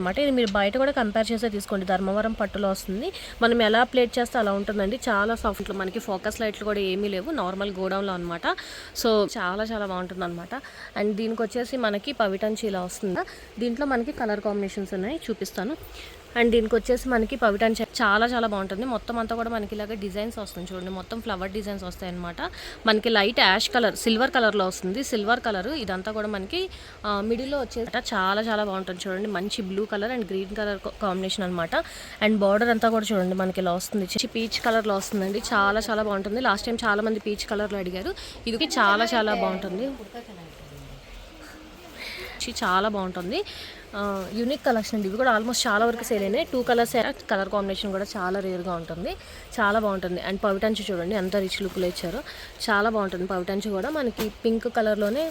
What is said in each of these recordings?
అనమాట. ఇది మీరు బయట కూడా కంపేర్ చేసే తీసుకోండి. ధర్మవరం పట్టులో వస్తుంది. మనం ఎలా ప్లేట్ చేస్తే అలా ఉంటుందండి. చాలా సాఫ్ట్లో మనకి ఫోకస్ లైట్లు కూడా ఏమీ లేవు, నార్మల్ గోడౌన్లో అనమాట. సో చాలా చాలా బాగుంటుంది అనమాట. అండ్ దీనికి వచ్చేసి మనకి పవిటంచి ఇలా వస్తుంది. దీంట్లో మనకి కలర్ కాంబినేషన్స్ ఉన్నాయి, చూపిస్తాను. అండ్ దీనికి వచ్చేసి మనకి పవిటంచి చాలా చాలా బాగుంటుంది. మొత్తం అంతా కూడా మనకి ఇలాగ డిజైన్స్ వస్తుంది చూడండి. మొత్తం ఫ్లవర్ డిజైన్స్ వస్తాయి అనమాట. మనకి లైట్ యాష్ కలర్, సిల్వర్ కలర్లో వస్తుంది. సిల్వర్ కలర్ ఇదంతా కూడా మనకి మిడిల్లో వచ్చేసి చాలా చాలా బాగుంటుంది చూడండి. మంచి blue colour and green colour combination అనమాట. అండ్ బార్డర్ అంతా కూడా చూడండి మనకి ఇలా వస్తుంది. పీచ్ కలర్లో వస్తుందండి. చాలా చాలా బాగుంటుంది. లాస్ట్ టైం చాలా మంది పీచ్ కలర్లో అడిగారు. ఇది చాలా చాలా బాగుంటుంది, చాలా బాగుంటుంది. యూనిక్ కలెక్షన్ అండి. ఇవి కూడా ఆల్మోస్ట్ చాలా వరకు సేల్ అయినాయి. 2 కలర్స్, కలర్ కాంబినేషన్ కూడా చాలా రేర్గా ఉంటుంది, చాలా బాగుంటుంది. అండ్ పవిటంచి చూడండి ఎంత రిచ్ లుక్లో ఇచ్చారో, చాలా బాగుంటుంది. పవిటంచి కూడా మనకి పింక్ కలర్లోనే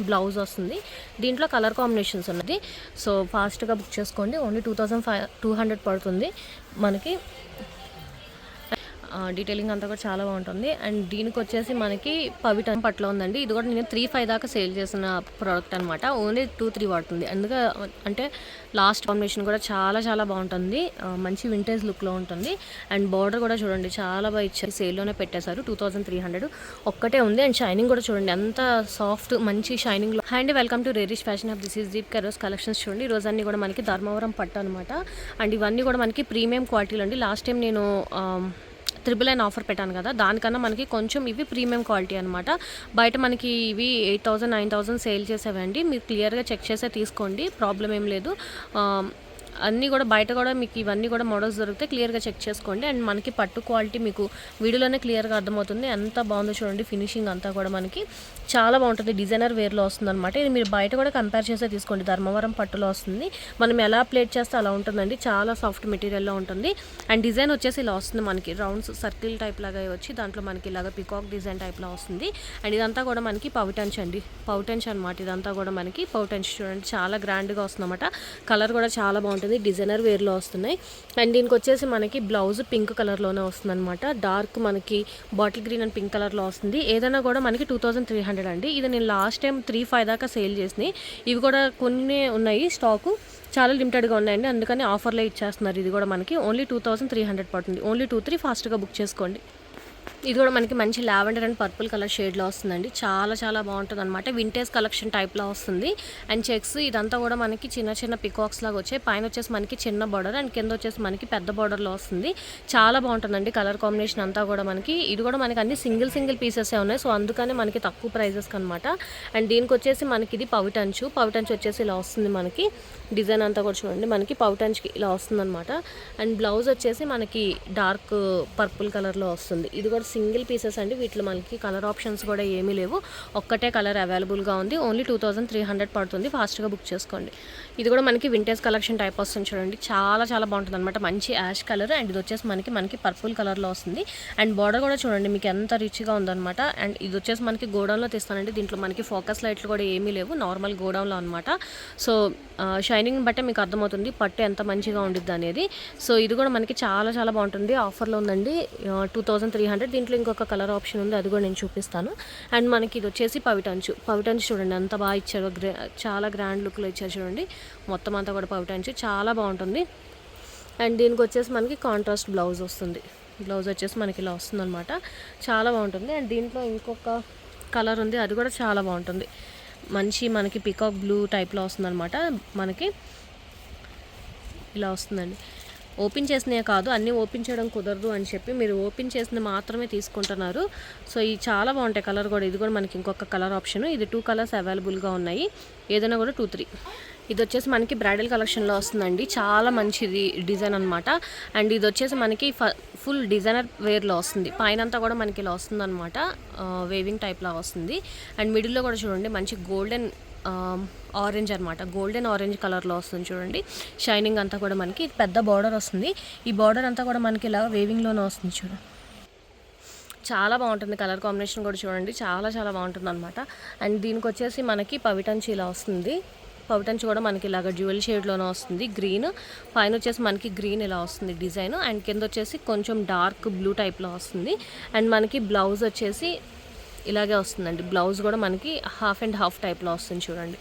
బ్లౌజ్ వస్తుంది. దీంట్లో కలర్ కాంబినేషన్స్ ఉన్నది. సో ఫాస్ట్గా బుక్ చేసుకోండి. ఓన్లీ 2200 పడుతుంది మనకి. డీటెయిలింగ్ అంతా కూడా చాలా బాగుంటుంది. అండ్ దీనికి వచ్చేసి మనకి పవిటం పట్లో ఉందండి. ఇది కూడా నేను 3-5 దాకా సేల్ చేసిన ప్రోడక్ట్ అనమాట. ఓన్లీ 2-3 వాడుతుంది. అంటే లాస్ట్ కాంబినేషన్ కూడా చాలా చాలా బాగుంటుంది. మంచి వింటేజ్ లుక్లో ఉంటుంది. అండ్ బార్డర్ కూడా చూడండి చాలా బాగా ఇచ్చారు. సేల్లోనే పెట్టేశారు. 2300 ఒక్కటే ఉంది. అండ్ షైనింగ్ కూడా చూడండి ఎంత సాఫ్ట్, మంచి షైనింగ్ లో. And welcome to rarish fashion hub. This is Deep Karos collections. చూడండి ఈ రోజు అన్ని కూడా మనకి ధర్మవరం పట్టు అనమాట. అండ్ ఇవన్నీ కూడా మనకి ప్రీమియం క్వాలిటీలో అండి. లాస్ట్ టైం నేను 999 ఆఫర్ పెట్టాను కదా, దానికన్నా మనకి కొంచెం ఇవి ప్రీమియం క్వాలిటీ అనమాట. బయట మనకి ఇవి 8000 9000 సేల్ చేసేవండి. మీరు క్లియర్గా చెక్ చేసే తీసుకోండి, ప్రాబ్లం ఏం లేదు. అన్నీ కూడా బయట కూడా మీకు ఇవన్నీ కూడా మోడల్స్ దొరికితే క్లియర్గా చెక్ చేసుకోండి. అండ్ మనకి పట్టు క్వాలిటీ మీకు వీడియోలోనే క్లియర్గా అర్థమవుతుంది. ఎంత బాగుందో చూడండి. ఫినిషింగ్ అంతా కూడా మనకి చాలా బాగుంటుంది. డిజైనర్ వేర్లో వస్తుంది అనమాట. ఇది మీరు బయట కూడా కంపేర్ చేసే తీసుకోండి. ధర్మవరం పట్టులో వస్తుంది. మనం ఎలా ప్లేట్ చేస్తే అలా ఉంటుందండి. చాలా సాఫ్ట్ మెటీరియల్లో ఉంటుంది. అండ్ డిజైన్ వచ్చేసి ఇలా వస్తుంది మనకి. రౌండ్స్ సర్కిల్ టైప్ లాగా వచ్చి దాంట్లో మనకి ఇలాగ పికాక్ డిజైన్ టైప్లో వస్తుంది. అండ్ ఇదంతా కూడా మనకి పవిటంచి అండి. పవిటంచి అనమాట. ఇదంతా కూడా మనకి పవిటంచి చూడండి చాలా గ్రాండ్గా వస్తుంది అనమాట. కలర్ కూడా చాలా బాగుంటుంది. డిజైనర్ వేర్లో వస్తున్నాయి. అండ్ దీనికి వచ్చేసి మనకి బ్లౌజ్ పింక్ కలర్లోనే వస్తుంది అనమాట. డార్క్ మనకి బాటిల్ గ్రీన్ అండ్ పింక్ కలర్లో వస్తుంది. ఏదైనా కూడా మనకి 2300 అండి. ఇది నేను లాస్ట్ టైం 3-5 దాకా సేల్ చేసినాయి. ఇవి కూడా కొన్ని ఉన్నాయి స్టాకు, చాలా లిమిటెడ్గా ఉన్నాయండి. అందుకని ఆఫర్లో ఇచ్చేస్తున్నారు. ఇది కూడా మనకి ఓన్లీ 2300 పడుతుంది. ఓన్లీ 2-3 ఫాస్ట్గా బుక్ చేసుకోండి. ఇది కూడా మనకి మంచి లావెండర్ అండ్ పర్పుల్ కలర్ షేడ్లో వస్తుందండి. చాలా చాలా బాగుంటుంది అనమాట. వింటేజ్ కలెక్షన్ టైప్లో వస్తుంది. అండ్ చెక్స్ ఇదంతా కూడా మనకి చిన్న చిన్న పికాక్స్ లాగా వచ్చాయి. పైన వచ్చేసి మనకి చిన్న బార్డర్ అండ్ కింద వచ్చేసి మనకి పెద్ద బార్డర్లో వస్తుంది. చాలా బాగుంటుందండి కలర్ కాంబినేషన్ అంతా కూడా మనకి. ఇది కూడా మనకి అన్ని సింగిల్ పీసెస్ ఉన్నాయి. సో అందుకని మనకి తక్కువ ప్రైజెస్కి అనమాట. అండ్ దీనికి వచ్చేసి మనకి ఇది పవిటంచు వచ్చేసి ఇలా వస్తుంది మనకి. డిజైన్ అంతా కూడా చూడండి మనకి పవిటంచుకి ఇలా వస్తుంది అనమాట. అండ్ బ్లౌజ్ వచ్చేసి మనకి డార్క్ పర్పుల్ కలర్లో వస్తుంది. ఇది కూడా సింగిల్ పీసెస్ అండి. వీటిలో మనకి కలర్ ఆప్షన్స్ కూడా ఏమీ లేవు. ఒక్కటే కలర్ అవైలబుల్గా ఉంది. ఓన్లీ 2300 పడుతుంది. ఫాస్ట్గా బుక్ చేసుకోండి. ఇది కూడా మనకి వింటేజ్ కలెక్షన్ టైప్ వస్తుంది చూడండి. చాలా చాలా బాగుంటుంది అనమాట. మంచి యాష్ కలర్. అండ్ ఇది వచ్చేసి మనకి పర్పుల్ కలర్లో వస్తుంది. అండ్ బార్డర్ కూడా చూడండి మీకు ఎంత రిచ్గా ఉందన్నమాట. అండ్ ఇది వచ్చేసి మనకి గోడౌన్లో తీస్తానండి. దీంట్లో మనకి ఫోకస్ లైట్లు కూడా ఏమీ లేవు, నార్మల్ గోడౌన్లో అనమాట. సో షైనింగ్ బట్టే మీకు అర్థమవుతుంది పట్టు ఎంత మంచిగా ఉండిద్ది అనేది. సో ఇది కూడా మనకి చాలా చాలా బాగుంటుంది. ఆఫర్లో ఉందండి 2300. దీంట్లో ఇంకొక కలర్ ఆప్షన్ ఉంది, అది కూడా నేను చూపిస్తాను. అండ్ మనకి ఇది వచ్చేసి పవిటంచు చూడండి ఎంత బాగా ఇచ్చారు. చాలా గ్రాండ్ లుక్లో ఇచ్చారు చూడండి. మొత్తం అంతా కూడా పవిటంచు చాలా బాగుంటుంది. అండ్ దీనికి వచ్చేసి మనకి కాంట్రాస్ట్ బ్లౌజ్ వస్తుంది. బ్లౌజ్ వచ్చేసి మనకి ఇలా వస్తుంది అనమాట. చాలా బాగుంటుంది. అండ్ దీంట్లో ఇంకొక కలర్ ఉంది, అది కూడా చాలా బాగుంటుంది. మంచి మనకి పికాక్ బ్లూ టైప్లో వస్తుంది అనమాట. మనకి ఇలా వస్తుందండి. ఓపెన్ చేసినవి కాదు, అన్నీ ఓపెన్ చేయడం కుదరదు అని చెప్పి మీరు ఓపెన్ చేసిన మాత్రమే తీసుకుంటున్నారు. సో ఇవి చాలా బాగుంటాయి. కలర్ కూడా ఇది కూడా మనకి ఇంకొక కలర్ ఆప్షన్. ఇది 2 కలర్స్ అవైలబుల్గా ఉన్నాయి. ఏదైనా కూడా 2-3. ఇది వచ్చేసి మనకి బ్రైడల్ కలెక్షన్లో వస్తుందండి. చాలా మంచిది డిజైన్ అనమాట. అండ్ ఇది వచ్చేసి మనకి ఫుల్ డిజైనర్ వేర్లో వస్తుంది. పైన అంతా కూడా మనకి ఇలా వస్తుంది అనమాట. వేవింగ్ టైప్లా వస్తుంది. అండ్ మిడిల్లో కూడా చూడండి మంచి గోల్డెన్ ఆరెంజ్ అనమాట. గోల్డెన్ ఆరెంజ్ కలర్లో వస్తుంది చూడండి. షైనింగ్ అంతా కూడా మనకి పెద్ద బార్డర్ వస్తుంది. ఈ బార్డర్ అంతా కూడా మనకి ఇలా వేవింగ్లోనే వస్తుంది చూడండి. చాలా బాగుంటుంది. కలర్ కాంబినేషన్ కూడా చూడండి చాలా చాలా బాగుంటుంది అనమాట. అండ్ దీనికి వచ్చేసి మనకి పవిటంచి ఇలా వస్తుంది. పవిటంచి కూడా మనకి ఇలాగ జ్యువెల్ షేడ్లోనే వస్తుంది. గ్రీన్ పైన వచ్చేసి మనకి గ్రీన్ ఇలా వస్తుంది డిజైన్. అండ్ కింద వచ్చేసి కొంచెం డార్క్ బ్లూ టైప్లో వస్తుంది. అండ్ మనకి బ్లౌజ్ వచ్చేసి ఇలాగే వస్తుందండి. బ్లౌజ్ కూడా మనకి హాఫ్ అండ్ హాఫ్ టైప్లో వస్తుంది చూడండి.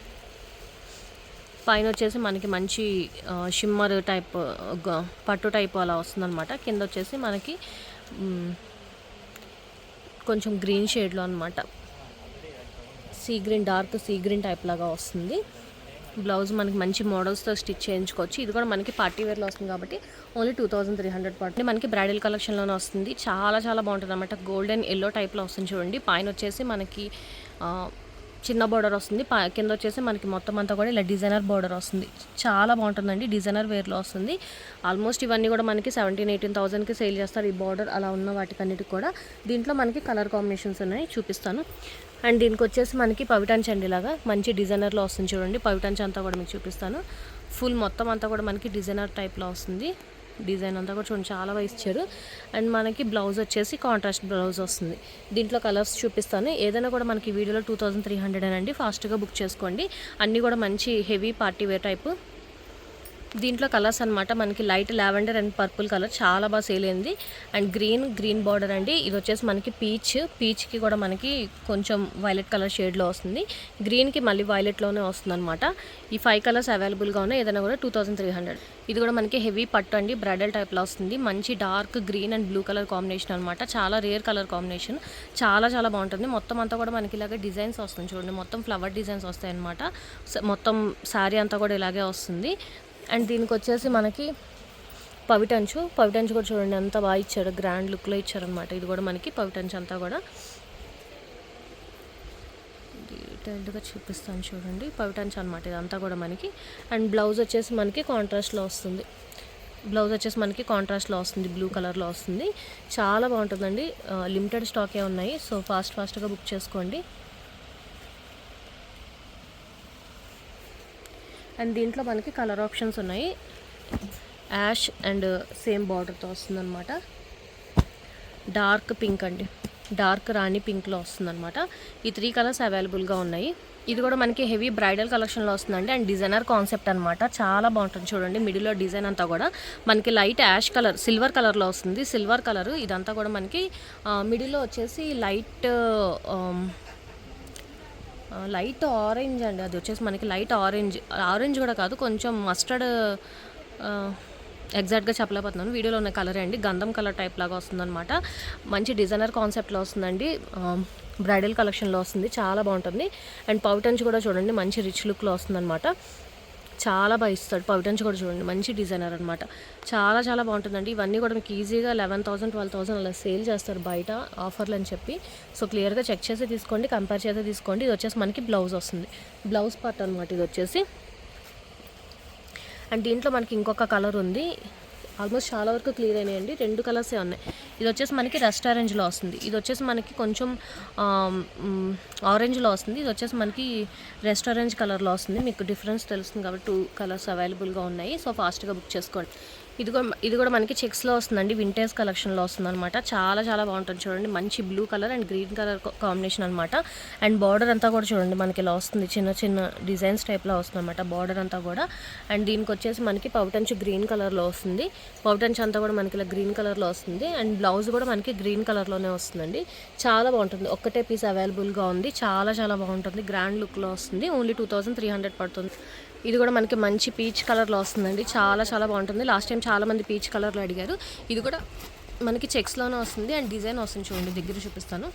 పైన వచ్చేసి మనకి మంచి షిమ్మర్ టైప్ పట్టు టైప్ అలా వస్తుందన్నమాట. కింద వచ్చేసి మనకి కొంచెం గ్రీన్ షేడ్లో అనమాట, sea green, dark sea green type లాగా వస్తుంది. బ్లౌజ్ మనకి మంచి మోడల్స్తో స్టిచ్ చేయించుకోవచ్చు. ఇది కూడా మనకి పార్టీ వేర్లో వస్తుంది కాబట్టి ఓన్లీ 2300 పడుతుంది. మనకి బ్రైడల్ కలెక్షన్లోనే వస్తుంది. చాలా చాలా బాగుంటుంది అనమాట. గోల్డెన్ ఎల్లో టైప్లో వస్తుంది చూడండి. పైన వచ్చేసి మనకి చిన్న బార్డర్ వస్తుంది, కింద వచ్చేసి మనకి మొత్తం అంతా కూడా ఇలా డిజైనర్ బార్డర్ వస్తుంది. చాలా బాగుంటుందండి, డిజైనర్ వేర్లో వస్తుంది. ఆల్మోస్ట్ ఇవన్నీ కూడా మనకి 17,000-18,000కి సేల్ చేస్తారు. ఈ బార్డర్ అలా ఉన్న వాటికన్నిటికి కూడా. దీంట్లో మనకి కలర్ కాంబినేషన్స్ ఉన్నాయి, చూపిస్తాను. అండ్ దీనికి వచ్చేసి మనకి పవిటంచ్ అండి, ఇలాగా మంచి డిజైనర్లో వస్తుంది చూడండి. పవిటంచ్ అంతా కూడా మీకు చూపిస్తాను. ఫుల్ మొత్తం అంతా కూడా మనకి డిజైనర్ టైప్లో వస్తుంది. డిజైన్ అంతా కూడా చూడండి, చాలా బాగా ఇచ్చారు. అండ్ మనకి బ్లౌజ్ వచ్చేసి కాంట్రాస్ట్ బ్లౌజ్ వస్తుంది. దీంట్లో కలర్స్ చూపిస్తాను. ఏదైనా కూడా మనకి వీడియోలో 2300 అండి. ఫాస్ట్గా బుక్ చేసుకోండి. అన్నీ కూడా మంచి హెవీ పార్టీ వేర్ టైపు. దీంట్లో కలర్స్ అనమాట, మనకి light lavender and purple colour చాలా బాగా సేల్ అయింది. అండ్ గ్రీన్ బార్డర్ అండి. ఇది వచ్చేసి మనకి పీచ్కి కూడా మనకి కొంచెం వైలెట్ కలర్ షేడ్లో వస్తుంది. గ్రీన్కి మళ్ళీ వైలెట్లోనే వస్తుంది అనమాట. ఈ 5 కలర్స్ అవైలబుల్గా ఉన్నాయి. ఏదైనా కూడా 2300. ఇది కూడా మనకి హెవీ పట్టు అండి, బ్రైడల్ టైప్లో వస్తుంది. మంచి dark green and blue colour combination అనమాట. చాలా రేర్ కలర్ కాంబినేషన్, చాలా చాలా బాగుంటుంది. మొత్తం అంతా కూడా మనకి ఇలాగే డిజైన్స్ వస్తుంది చూడండి. మొత్తం ఫ్లవర్ డిజైన్స్ వస్తాయి అనమాట. మొత్తం శారీ అంతా కూడా ఇలాగే వస్తుంది. అండ్ దీనికి వచ్చేసి మనకి పవిటంచు కూడా చూడండి, ఎంత బాగా ఇచ్చారు, గ్రాండ్ లుక్లో ఇచ్చారనమాట. ఇది కూడా మనకి పవిటంచు అంతా కూడా డీటెయిల్డ్గా చూపిస్తాను చూడండి. పవిటంచు అనమాట ఇదంతా కూడా మనకి. అండ్ బ్లౌజ్ వచ్చేసి మనకి కాంట్రాస్ట్లో వస్తుంది. బ్లూ కలర్లో వస్తుంది. చాలా బాగుంటుందండి. లిమిటెడ్ స్టాకే ఉన్నాయి, సో ఫాస్ట్గా బుక్ చేసుకోండి. అండ్ దీంట్లో మనకి కలర్ ఆప్షన్స్ ఉన్నాయి. యాష్ అండ్ సేమ్ బార్డర్తో వస్తుందన్నమాట. డార్క్ పింక్ అండి, డార్క్ రాణి పింక్లో వస్తుందన్నమాట. ఈ 3 కలర్స్ అవైలబుల్గా ఉన్నాయి. ఇది కూడా మనకి హెవీ బ్రైడల్ కలెక్షన్లో వస్తుందండి. అండ్ డిజైనర్ కాన్సెప్ట్ అనమాట, చాలా బాగుంటుంది చూడండి. మిడిల్లో డిజైన్ అంతా కూడా మనకి లైట్ యాష్ కలర్, సిల్వర్ కలర్లో వస్తుంది. సిల్వర్ కలర్ ఇదంతా కూడా మనకి మిడిల్లో వచ్చేసి లైట్ ఆరెంజ్ అండి. అది వచ్చేసి మనకి లైట్ ఆరెంజ్ కూడా కాదు, కొంచెం మస్టర్డ్, ఎగ్జాక్ట్గా చెప్పలేకపోతున్నాను. వీడియోలో ఉన్న కలర్ అండి, గంధం కలర్ టైప్ లాగా వస్తుందన్నమాట. మంచి డిజైనర్ కాన్సెప్ట్లో వస్తుందండి. బ్రైడల్ కలెక్షన్లో వస్తుంది, చాలా బాగుంటుంది. అండ్ పౌటంచ్ కూడా చూడండి, మంచి రిచ్ లుక్లో వస్తుందన్నమాట. చాలా బాగా ఇస్తాడు. పవిటంచ్ కూడా చూడండి, మంచి డిజైనర్ అనమాట. చాలా చాలా బాగుంటుందండి. ఇవన్నీ కూడా మీకు ఈజీగా 11,000-12,000 అలా సేల్ చేస్తారు బయట ఆఫర్లు అని చెప్పి. సో క్లియర్గా చెక్ చేసి తీసుకోండి, కంపేర్ చేసి తీసుకోండి. ఇది వచ్చేసి మనకి బ్లౌజ్ వస్తుంది, బ్లౌజ్ పార్ట్ అనమాట ఇది వచ్చేసి. అండ్ దీంట్లో మనకి ఇంకొక కలర్ ఉంది. ఆల్మోస్ట్ చాలా వరకు క్లియర్ అయినాయండి. 2 కలర్సే ఉన్నాయి. ఇది వచ్చేసి మనకి రెస్టారెంట్లో వస్తుంది. ఇది వచ్చేసి మనకి కొంచెం ఆరెంజ్లో వస్తుంది. ఇది వచ్చేసి మనకి రెస్టారెంట్ కలర్లో వస్తుంది. మీకు డిఫరెన్స్ తెలుస్తుంది కాబట్టి 2 కలర్స్ అవైలబుల్గా ఉన్నాయి. సో ఫాస్ట్గా బుక్ చేసుకోండి. ఇది కూడా మనకి చెక్స్లో వస్తుందండి, వింటేజ్ కలెక్షన్లో వస్తుంది అనమాట. చాలా చాలా బాగుంటుంది చూడండి. మంచి blue colour and green colour combination అనమాట. అండ్ బార్డర్ అంతా కూడా చూడండి మనకి ఇలా వస్తుంది, చిన్న చిన్న డిజైన్స్ టైప్లో వస్తుంది అనమాట బార్డర్ అంతా కూడా. అండ్ దీనికి వచ్చేసి మనకి పౌటంచు గ్రీన్ కలర్లో వస్తుంది. పౌటంచు అంతా కూడా మనకి ఇలా గ్రీన్ కలర్లో వస్తుంది. అండ్ బ్లౌజ్ కూడా మనకి గ్రీన్ కలర్లోనే వస్తుందండి. చాలా బాగుంటుంది. ఒక్కటే పీస్ అవైలబుల్గా ఉంది. చాలా చాలా బాగుంటుంది, గ్రాండ్ లుక్లో వస్తుంది. ఓన్లీ 2300 పడుతుంది. ఇది కూడా మనకి మంచి పీచ్ కలర్లో వస్తుందండి. చాలా చాలా బాగుంటుంది. లాస్ట్ టైం చాలామంది పీచ్ కలర్లో అడిగారు. ఇది కూడా మనకి చెక్స్లోనే వస్తుంది. అండ్ డిజైన్ వస్తుంది చూడండి, దగ్గర చూపిస్తాను.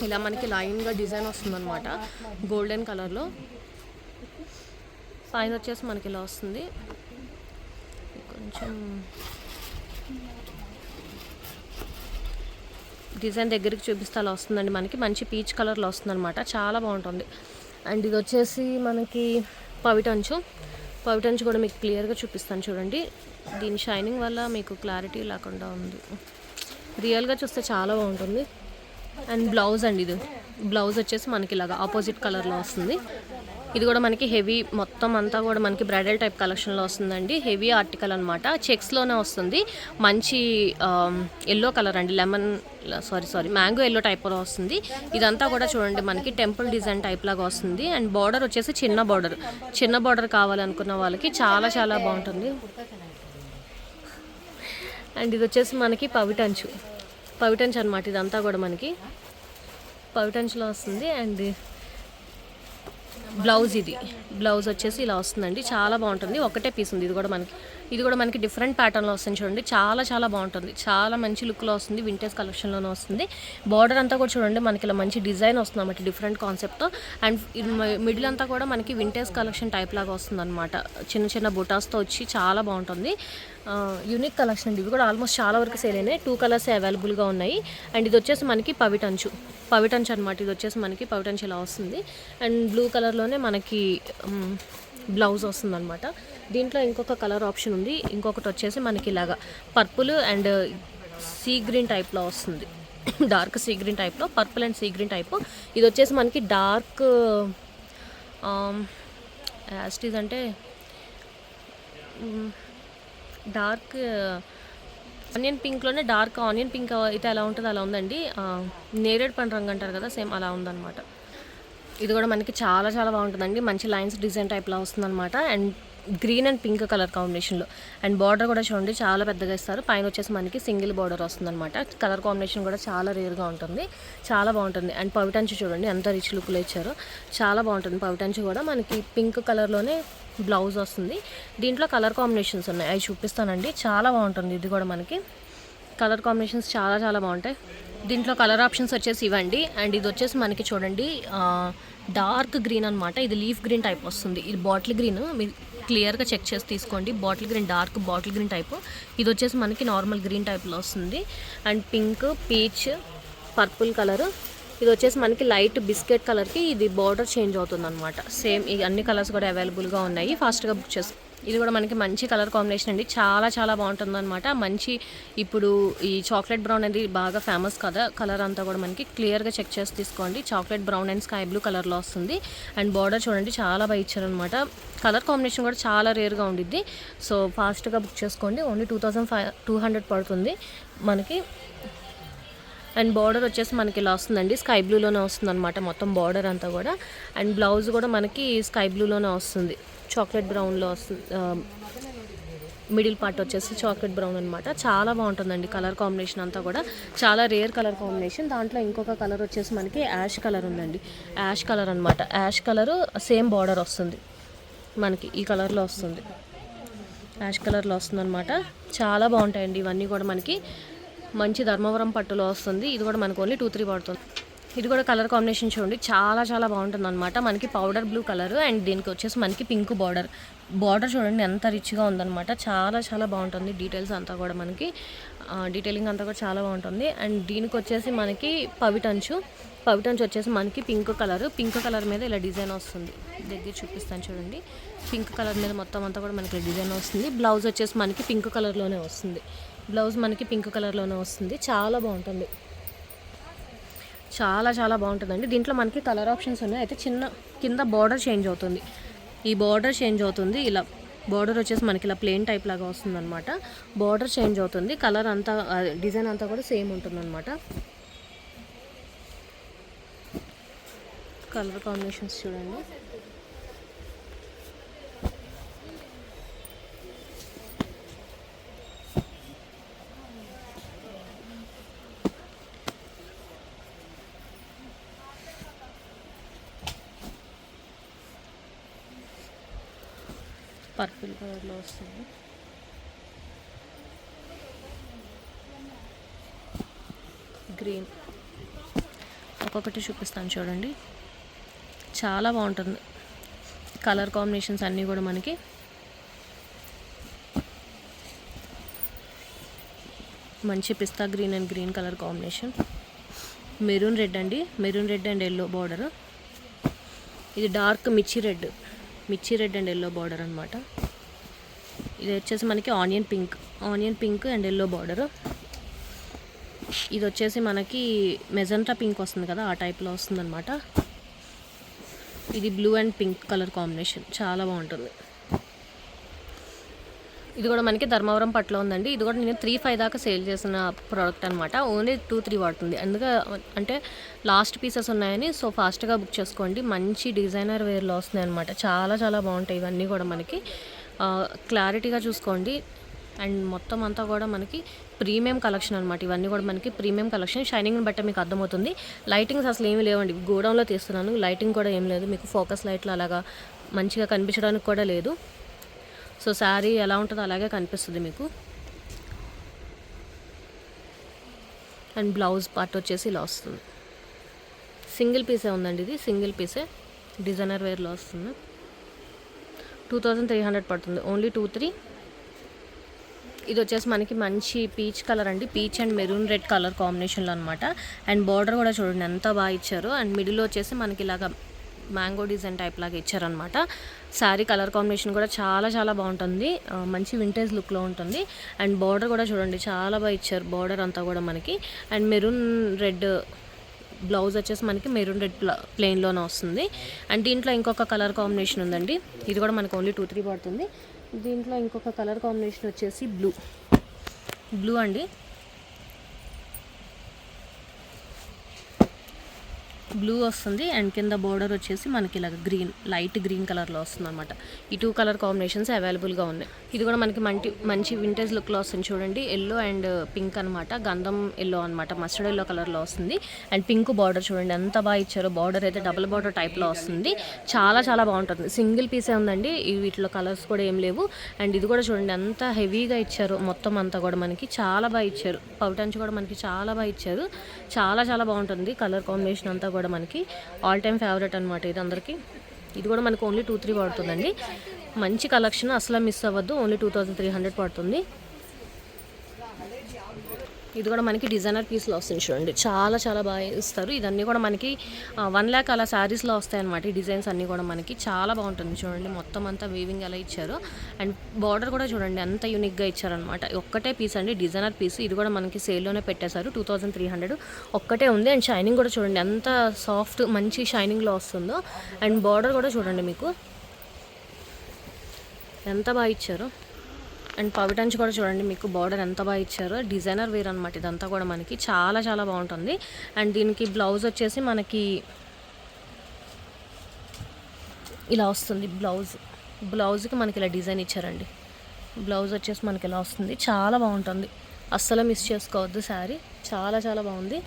ఇలా మనకి లైన్గా డిజైన్ వస్తుంది అనమాట, గోల్డెన్ కలర్లో. పైన వచ్చేసి మనకి ఇలా వస్తుంది. కొంచెం డిజైన్ దగ్గరికి చూపిస్తే అలా వస్తుందండి. మనకి మంచి పీచ్ కలర్లో వస్తుంది అనమాట. చాలా బాగుంటుంది. అండ్ ఇది వచ్చేసి మనకి పవిటంచు కూడా మీకు క్లియర్గా చూపిస్తాను చూడండి. దీని షైనింగ్ వల్ల మీకు క్లారిటీ లేకుండా ఉంది, రియల్గా చూస్తే చాలా బాగుంటుంది. అండ్ బ్లౌజ్ అండి, ఇది బ్లౌజ్ వచ్చేసి మనకి ఇలాగా ఆపోజిట్ కలర్లో వస్తుంది. ఇది కూడా మనకి హెవీ, మొత్తం అంతా కూడా మనకి బ్రైడల్ టైప్ కలెక్షన్లో వస్తుందండి. హెవీ ఆర్టికల్ అనమాట, చెక్స్లోనే వస్తుంది. మంచి ఎల్లో కలర్ అండి, మ్యాంగో ఎల్లో టైప్లో వస్తుంది. ఇదంతా కూడా చూడండి మనకి టెంపుల్ డిజైన్ టైప్ లాగా వస్తుంది. అండ్ బార్డర్ వచ్చేసి చిన్న బార్డర్ కావాలనుకున్న వాళ్ళకి చాలా చాలా బాగుంటుంది. అండ్ ఇది వచ్చేసి మనకి పవిటంచు అనమాట. ఇదంతా కూడా మనకి పవిటంచులో వస్తుంది. అండ్ బ్లౌజ్ బ్లౌజ్ వచ్చేసి ఇలా వస్తుందండి, చాలా బాగుంటుంది. ఒకటే పీస్ ఉంది. ఇది కూడా మనకి డిఫరెంట్ ప్యాటర్న్లో వస్తుంది చూడండి, చాలా చాలా బాగుంటుంది. చాలా మంచి లుక్లో వస్తుంది, వింటేజ్ కలెక్షన్లోనే వస్తుంది. బార్డర్ అంతా కూడా చూడండి మనకి ఇలా మంచి డిజైన్ వస్తుంది అన్నమాట, డిఫరెంట్ కాన్సెప్ట్తో. అండ్ మిడిల్ అంతా కూడా మనకి వింటేజ్ కలెక్షన్ టైప్ లాగా వస్తుంది అనమాట, చిన్న చిన్న బుటాస్తో వచ్చి చాలా బాగుంటుంది. యూనిక్ కలెక్షన్ అండి. ఇవి కూడా ఆల్మోస్ట్ చాలా వరకు సేల్ అయినాయి. 2 కలర్స్ అవైలబుల్గా ఉన్నాయి. అండ్ ఇది వచ్చేసి మనకి పవిటంచు అనమాట. ఇది వచ్చేసి మనకి పవిటంచు ఇలా వస్తుంది. అండ్ బ్లూ కలర్లోనే మనకి బ్లౌజ్ వస్తుంది అనమాట. దీంట్లో ఇంకొక కలర్ ఆప్షన్ ఉంది. ఇంకొకటి వచ్చేసి మనకి ఇలాగా పర్పుల్ అండ్ సీ గ్రీన్ టైప్లో వస్తుంది, డార్క్ సీ గ్రీన్ టైప్లో, purple and sea green type. ఇది వచ్చేసి మనకి డార్క్ యాస్టీజ్ అంటే డార్క్ ఆనియన్ పింక్లోనే డార్క్ ఆనియన్ పింక్ అయితే ఎలా ఉంటుందో అలా ఉందండి. నేరేడు పండు రంగు అంటారు కదా, సేమ్ అలా ఉందన్నమాట. ఇది కూడా మనకి చాలా చాలా బాగుంటుందండి, మంచి లైన్స్ డిజైన్ టైప్లో వస్తుందన్నమాట. And green and pink colour కాంబినేషన్లో. అండ్ బార్డర్ కూడా చూడండి చాలా పెద్దగా ఇస్తారు. పైన వచ్చేసి మనకి సింగిల్ బార్డర్ వస్తుందన్నమాట. కలర్ కాంబినేషన్ కూడా చాలా రేర్గా ఉంటుంది, చాలా బాగుంటుంది. అండ్ పవిటంచు చూడండి ఎంత రిచ్ లుక్లో ఇచ్చారో, చాలా బాగుంటుంది. పవిటంచు కూడా మనకి పింక్ కలర్లోనే బ్లౌజ్ వస్తుంది. దీంట్లో కలర్ కాంబినేషన్స్ ఉన్నాయి, అవి చూపిస్తానండి. చాలా బాగుంటుంది. ఇది కూడా మనకి కలర్ కాంబినేషన్స్ చాలా చాలా బాగుంటాయి. దీంట్లో కలర్ ఆప్షన్స్ వచ్చేసి ఇవ్వండి. అండ్ ఇది వచ్చేసి మనకి చూడండి డార్క్ గ్రీన్ అనమాట. ఇది లీఫ్ గ్రీన్ టైప్ వస్తుంది. ఇది బాటిల్ గ్రీన్, మీరు క్లియర్గా చెక్ చేసి తీసుకోండి. Bottle green, dark bottle green type. ఇది వచ్చేసి మనకి నార్మల్ గ్రీన్ టైప్లో వస్తుంది. And pink, peach, purple colour. ఇది వచ్చేసి మనకి లైట్ బిస్కెట్ కలర్కి ఇది బార్డర్ చేంజ్ అవుతుంది అనమాట. సేమ్ ఈ అన్ని కలర్స్ కూడా అవైలబుల్గా ఉన్నాయి, ఫాస్ట్గా బుక్ చేసుకో. ఇది కూడా మనకి మంచి కలర్ కాంబినేషన్ అండి, చాలా చాలా బాగుంటుంది అనమాట. మంచి ఇప్పుడు ఈ చాక్లెట్ బ్రౌన్ అనేది బాగా ఫేమస్ కదా, కలర్ అంతా కూడా మనకి క్లియర్గా చెక్ చేసి తీసుకోండి. Chocolate brown and sky blue కలర్లో వస్తుంది. అండ్ బార్డర్ చూడండి చాలా బాగా ఇచ్చారనమాట. కలర్ కాంబినేషన్ కూడా చాలా రేర్గా ఉండిద్ది. సో ఫాస్ట్గా బుక్ చేసుకోండి. ఓన్లీ 2200 పడుతుంది మనకి. అండ్ బార్డర్ వచ్చేసి మనకి ఇలా వస్తుందండి, స్కై బ్లూలోనే వస్తుంది అనమాట మొత్తం బార్డర్ అంతా కూడా. అండ్ బ్లౌజ్ కూడా మనకి స్కై బ్లూలోనే వస్తుంది, చాక్లెట్ బ్రౌన్లో వస్తుంది. మిడిల్ పార్ట్ వచ్చేసి చాక్లెట్ బ్రౌన్ అనమాట. చాలా బాగుంటుందండి కలర్ కాంబినేషన్ అంతా కూడా, చాలా రేర్ కలర్ కాంబినేషన్. దాంట్లో ఇంకొక కలర్ వచ్చేసి మనకి యాష్ కలర్ ఉందండి, యాష్ కలర్ అనమాట. యాష్ కలరు సేమ్ బార్డర్ వస్తుంది మనకి, ఈ కలర్లో వస్తుంది, యాష్ కలర్లో వస్తుంది అనమాట. చాలా బాగుంటాయండి ఇవన్నీ కూడా మనకి. మంచి ధర్మవరం పట్టులో వస్తుంది. ఇది కూడా మనకు ఓన్లీ 2-3 పడుతుంది. ఇది కూడా కలర్ కాంబినేషన్ చూడండి చాలా చాలా బాగుంటుంది అనమాట. మనకి పౌడర్ బ్లూ కలర్ అండ్ దీనికి వచ్చేసి మనకి పింక్ బార్డర్ చూడండి ఎంత రిచ్గా ఉందన్నమాట. చాలా చాలా బాగుంటుంది. డీటెయిల్స్ అంతా కూడా మనకి డీటెయిలింగ్ అంతా కూడా చాలా బాగుంటుంది. అండ్ దీనికి వచ్చేసి మనకి పవిటంచు వచ్చేసి మనకి పింక్ కలర్ మీద ఇలా డిజైన్ వస్తుంది. దగ్గర చూపిస్తాను చూడండి, పింక్ కలర్ మీద మొత్తం అంతా కూడా మనకి డిజైన్ వస్తుంది. బ్లౌజ్ వచ్చేసి మనకి పింక్ కలర్లోనే వస్తుంది. చాలా బాగుంటుంది, చాలా చాలా బాగుంటుందండి. దీంట్లో మనకి కలర్ ఆప్షన్స్ ఉన్నాయి. అయితే చిన్న కింద బార్డర్ చేంజ్ అవుతుంది, ఈ బార్డర్ చేంజ్ అవుతుంది. ఇలా బార్డర్ వచ్చేసి మనకి ఇలా ప్లెయిన్ టైప్ లాగా వస్తుంది అనమాట. బార్డర్ చేంజ్ అవుతుంది, కలర్ అంతా డిజైన్ అంతా కూడా సేమ్ ఉంటుంది అనమాట. కలర్ కాంబినేషన్స్ చూడండి. పర్పుల్ కలర్లో వస్తుంది. గ్రీన్, ఒక్కొక్కటి చూపిస్తాను చూడండి. చాలా బాగుంటుంది కలర్ కాంబినేషన్స్ అన్నీ కూడా మనకి. మంచి pista green and green colour combination. Maroon red and yellow border. ఇది dark mirchi red and yellow border అనమాట. ఇది వచ్చేసి మనకి onion pink and yellow border. ఇది వచ్చేసి మనకి మెజంటా పింక్ వస్తుంది కదా, ఆ టైప్లో వస్తుంది అనమాట. ఇది blue and pink colour combination, చాలా బాగుంటుంది. ఇది కూడా మనకి ధర్మవరం పట్టులో ఉందండి. ఇది కూడా నేను 3-5 దాకా సేల్ చేసిన ప్రోడక్ట్ అనమాట. ఓన్లీ 2-3 వాడుతుంది, అంటే లాస్ట్ పీసెస్ ఉన్నాయని. సో ఫాస్ట్గా బుక్ చేసుకోండి. మంచి డిజైనర్ వేర్లో వస్తున్నాయి అనమాట. చాలా చాలా బాగుంటాయి ఇవన్నీ కూడా మనకి. క్లారిటీగా చూసుకోండి. అండ్ మొత్తం అంతా కూడా మనకి ప్రీమియం కలెక్షన్ అనమాట. ఇవన్నీ కూడా మనకి ప్రీమియం కలెక్షన్. షైనింగ్ని బట్టి మీకు అర్థమవుతుంది. లైటింగ్స్ అసలు ఏమీ లేవండి, గోడౌన్లో తీస్తున్నాను. లైటింగ్ కూడా ఏం లేదు, మీకు ఫోకస్ లైట్లు అలాగా మంచిగా కనిపించడానికి కూడా లేదు. సో శారీ ఎలా ఉంటుందో అలాగే కనిపిస్తుంది మీకు. అండ్ బ్లౌజ్ పార్ట్ వచ్చేసి ఇలా వస్తుంది. సింగిల్ పీసే ఉందండి, ఇది సింగిల్ పీసే, డిజైనర్ వేర్లో వస్తుంది. 2300 పడుతుంది, ఓన్లీ 23. ఇది వచ్చేసి మనకి మంచి పీచ్ కలర్ అండి, peach and maroon red colour కాంబినేషన్లో అనమాట. అండ్ బార్డర్ కూడా చూడండి ఎంత బాగా ఇచ్చారు. అండ్ మిడిల్ వచ్చేసి మనకి ఇలాగ మ్యాంగో డిజైన్ టైప్ లాగా ఇచ్చారనమాట. శారీ కలర్ కాంబినేషన్ కూడా చాలా చాలా బాగుంటుంది, మంచి వింటేజ్ లుక్లో ఉంటుంది. అండ్ బార్డర్ కూడా చూడండి చాలా బాగా ఇచ్చారు, బార్డర్ అంతా కూడా మనకి. అండ్ మెరూన్ రెడ్ బ్లౌజ్ వచ్చేసి మనకి మెరూన్ రెడ్ ప్లెయిన్లోనే వస్తుంది. అండ్ దీంట్లో ఇంకొక కలర్ కాంబినేషన్ ఉందండి, ఇది కూడా మనకి ఓన్లీ 23 పడుతుంది. దీంట్లో ఇంకొక కలర్ కాంబినేషన్ వచ్చేసి బ్లూ అండి, బ్లూ వస్తుంది. అండ్ కింద బోర్డర్ వచ్చేసి మనకి ఇలా లైట్ గ్రీన్ కలర్లో వస్తుంది అనమాట. ఈ 2 కలర్ కాంబినేషన్స్ అవైలబుల్గా ఉన్నాయి. ఇది కూడా మనకి మంచి వింటేజ్ లుక్లో వస్తుంది చూడండి. ఎల్లో అండ్ పింక్ అనమాట, గంధం ఎల్లో అనమాట, మస్టర్డ్ ఎల్లో కలర్లో వస్తుంది. అండ్ పింక్ బార్డర్ చూడండి ఎంత బాగా ఇచ్చారో, బార్డర్ అయితే డబుల్ బార్డర్ టైప్లో వస్తుంది. చాలా చాలా బాగుంటుంది. సింగిల్ పీసే ఉందండి, వీటిలో కలర్స్ కూడా ఏం లేవు. అండ్ ఇది కూడా చూడండి ఎంత హెవీగా ఇచ్చారు, మొత్తం అంతా కూడా మనకి చాలా బాగా ఇచ్చారు. పౌటంచి కూడా మనకి చాలా బాగా ఇచ్చారు, చాలా చాలా బాగుంటుంది. కలర్ కాంబినేషన్ అంతా కూడా మనకి ఆల్ టైమ్ ఫేవరెట్ అనమాట ఇది అందరికీ. ఇది కూడా మనకు ఓన్లీ 23 పడుతుందండి. మంచి కలెక్షన్, అసలు మిస్ అవ్వద్దు. ఓన్లీ 2300 పడుతుంది. ఇది కూడా మనకి డిజైనర్ పీస్లో వస్తుంది చూడండి, చాలా చాలా బాగా ఇస్తారు. ఇదన్నీ కూడా మనకి 1 lakh అలా శారీస్లో వస్తాయన్నమాట. ఈ డిజైన్స్ అన్నీ కూడా మనకి చాలా బాగుంటుంది చూడండి, మొత్తం అంతా వీవింగ్ ఎలా ఇచ్చారు. అండ్ బార్డర్ కూడా చూడండి ఎంత యూనిక్గా ఇచ్చారనమాట. ఒక్కటే పీస్ అండి, డిజైనర్ పీస్. ఇది కూడా మనకి సేల్లోనే పెట్టేశారు, 2300 ఒక్కటే ఉంది. అండ్ షైనింగ్ కూడా చూడండి ఎంత సాఫ్ట్ మంచి షైనింగ్లో వస్తుందో. అండ్ బార్డర్ కూడా చూడండి మీకు ఎంత బాగా ఇచ్చారు. అండ్ పవిటంచి కూడా చూడండి మీకు బార్డర్ ఎంత బాగా ఇచ్చారో. డిజైనర్ వేర్ అనమాట ఇదంతా కూడా మనకి, చాలా చాలా బాగుంటుంది. అండ్ దీనికి బ్లౌజ్ వచ్చేసి మనకి ఇలా వస్తుంది. బ్లౌజ్కి మనకి ఇలా డిజైన్ ఇచ్చారండి. బ్లౌజ్ వచ్చేసి మనకి ఇలా వస్తుంది, చాలా బాగుంటుంది. అస్సలు మిస్ చేసుకోవద్దు శారీ, చాలా చాలా బాగుంది.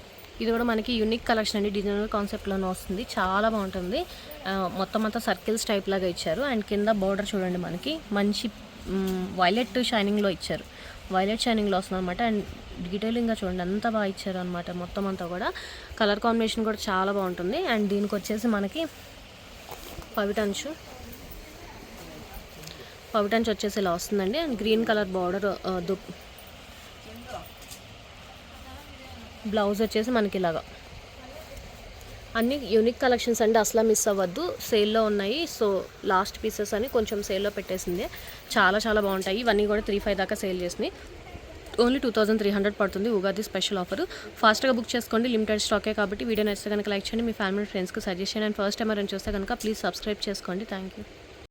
ఇది కూడా మనకి యూనిక్ కలెక్షన్ అండి, డిజైనర్ కాన్సెప్ట్లోనే వస్తుంది, చాలా బాగుంటుంది. మొత్తం అంతా సర్కిల్స్ టైప్ లాగా ఇచ్చారు. అండ్ కింద బార్డర్ చూడండి మనకి మంచి వైలెట్ షైనింగ్లో ఇచ్చారు, వైలెట్ షైనింగ్లో వస్తుంది అనమాట. అండ్ డీటెయిలింగ్గా చూడండి ఎంత బాగా ఇచ్చారు అనమాట. మొత్తం అంతా కూడా కలర్ కాంబినేషన్ కూడా చాలా బాగుంటుంది. అండ్ దీనికి వచ్చేసి మనకి పవిటంచు వచ్చేసి ఇలా వస్తుందండి. And green colour border blouse వచ్చేసి మనకి ఇలాగా. అన్ని యూనిక్ కలెక్షన్స్ అండి, అసలు మిస్ అవ్వద్దు. సేల్లో ఉన్నాయి, సో లాస్ట్ పీసెస్ అని కొంచెం సేల్లో పెట్టేసింది. చాలా చాలా బాగుంటాయి. ఇవన్నీ కూడా 3-5 దాకా సేల్ చేసినాయి. ఓన్లీ 2300 పడుతుంది, ఉగాది స్పెషల్ ఆఫర్. ఫాస్ట్గా బుక్ చేసుకోండి, లిమిటెడ్ స్టాకే కాబట్టి. వీడియో నచ్చితే కనుక లైక్ చేయండి, మీ ఫ్యామిలీ ఫ్రెండ్స్కి సజెస్ట్ చేయండి. అండ్ ఫస్ట్ టైం ఎవరైనా చూస్తే కనుక ప్లీజ్ సబ్స్క్రైబ్ చేసుకోండి. Thank you.